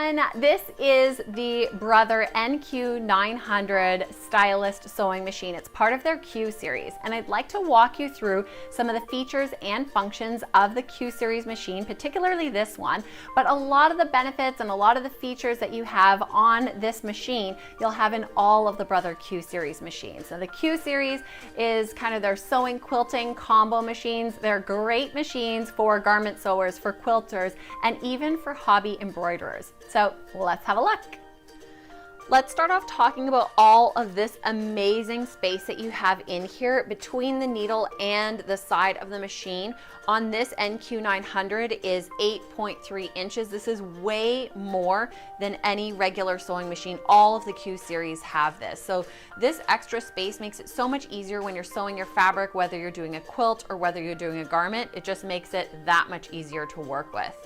everyone. This is the Brother NQ900 Stylist Sewing Machine. It's part of their Q series, and I'd like to walk you through some of the features and functions of the Q series machine, particularly this one, but a lot of the benefits and a lot of the features that you have on this machine, you'll have in all of the Brother Q series machines. So the Q series is kind of their sewing quilting combo machines. They're great machines for garment sewers, for quilters, and even for hobby embroiderers. So let's have a look. Let's start off talking about all of this amazing space that you have in here between the needle and the side of the machine. On this NQ900 is 8.3 inches. This is way more than any regular sewing machine. All of the Q series have this. So this extra space makes it so much easier when you're sewing your fabric, whether you're doing a quilt or whether you're doing a garment. It just makes it that much easier to work with.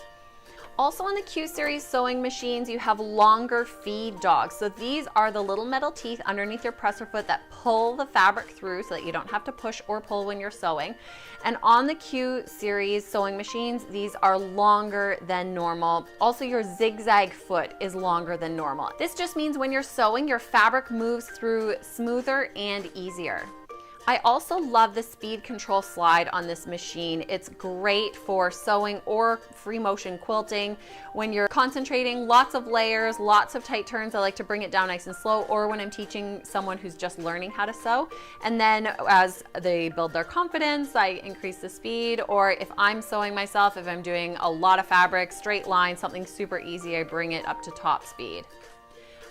Also on the Q series sewing machines, you have longer feed dogs. So these are the little metal teeth underneath your presser foot that pull the fabric through so that you don't have to push or pull when you're sewing. And on the Q series sewing machines, these are longer than normal. Also, your zigzag foot is longer than normal. This just means when you're sewing, your fabric moves through smoother and easier. I also love the speed control slide on this machine. It's great for sewing or free motion quilting. When you're concentrating, lots of layers, lots of tight turns, I like to bring it down nice and slow, or when I'm teaching someone who's just learning how to sew. And then as they build their confidence, I increase the speed, or if I'm sewing myself, if I'm doing a lot of fabric, straight line, something super easy, I bring it up to top speed.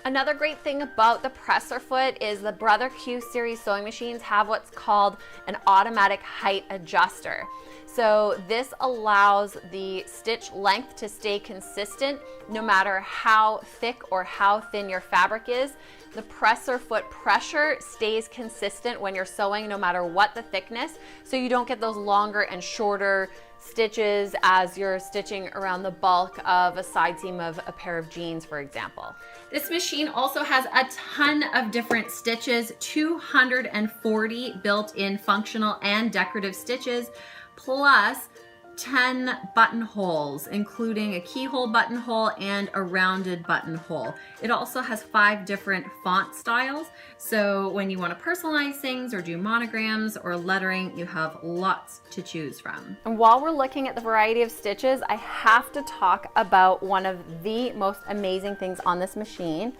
Another great thing about the presser foot is the Brother Q series sewing machines have what's called an automatic height adjuster. So this allows the stitch length to stay consistent no matter how thick or how thin your fabric is. The presser foot pressure stays consistent when you're sewing no matter what the thickness, so you don't get those longer and shorter stitches as you're stitching around the bulk of a side seam of a pair of jeans, for example. This machine also has a ton of different stitches, 240 built-in functional and decorative stitches, plus 10 buttonholes, including a keyhole buttonhole and a rounded buttonhole. It also has 5 different font styles, so when you want to personalize things or do monograms or lettering, you have lots to choose from. And while we're looking at the variety of stitches, I have to talk about one of the most amazing things on this machine,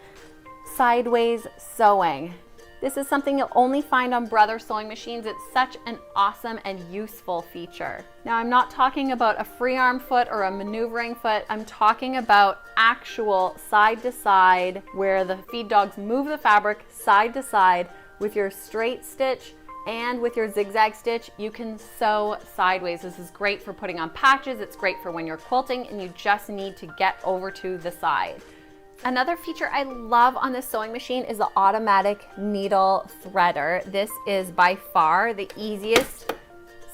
sideways sewing. This is something you'll only find on Brother sewing machines. It's such an awesome and useful feature. Now, I'm not talking about a free arm foot or a maneuvering foot. I'm talking about actual side to side, where the feed dogs move the fabric side to side with your straight stitch and with your zigzag stitch. You can sew sideways. This is great for putting on patches. It's great for when you're quilting and you just need to get over to the side. Another feature I love on this sewing machine is the automatic needle threader. This is by far the easiest.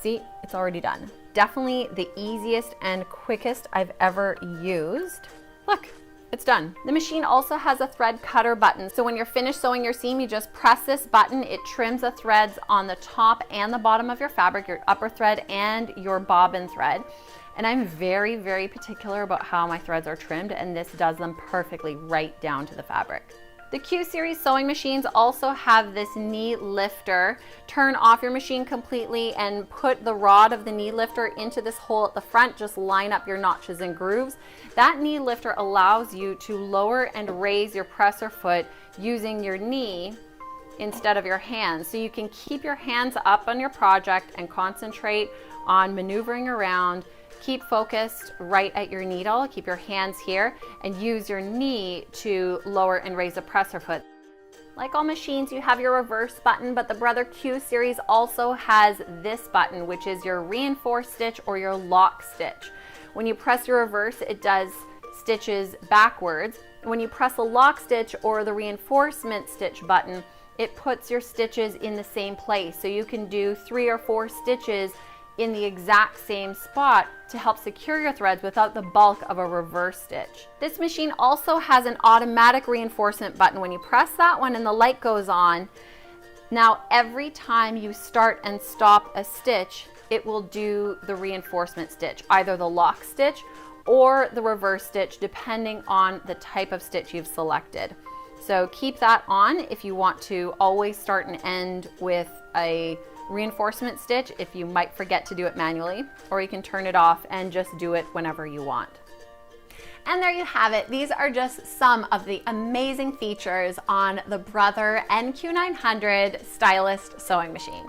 See, it's already done. Definitely the easiest and quickest I've ever used. Look, it's done. The machine also has a thread cutter button. So when you're finished sewing your seam, you just press this button. It trims the threads on the top and the bottom of your fabric, your upper thread and your bobbin thread. And I'm very, very particular about how my threads are trimmed, and this does them perfectly right down to the fabric. The Q series sewing machines also have this knee lifter. Turn off your machine completely and put the rod of the knee lifter into this hole at the front. Just line up your notches and grooves. That knee lifter allows you to lower and raise your presser foot using your knee instead of your hands. So you can keep your hands up on your project and concentrate on maneuvering around. Keep focused right at your needle, keep your hands here, and use your knee to lower and raise the presser foot. Like all machines, you have your reverse button, but the Brother Q series also has this button, which is your reinforced stitch or your lock stitch. When you press your reverse, it does stitches backwards. When you press the lock stitch or the reinforcement stitch button, it puts your stitches in the same place. So you can do 3 or 4 stitches in the exact same spot to help secure your threads without the bulk of a reverse stitch. This machine also has an automatic reinforcement button. When you press that one and the light goes on, now every time you start and stop a stitch, it will do the reinforcement stitch, either the lock stitch or the reverse stitch depending on the type of stitch you've selected. So keep that on if you want to always start and end with a reinforcement stitch if you might forget to do it manually, or you can turn it off and just do it whenever you want. And there you have it. These are just some of the amazing features on the Brother NQ900 Stylist sewing machine.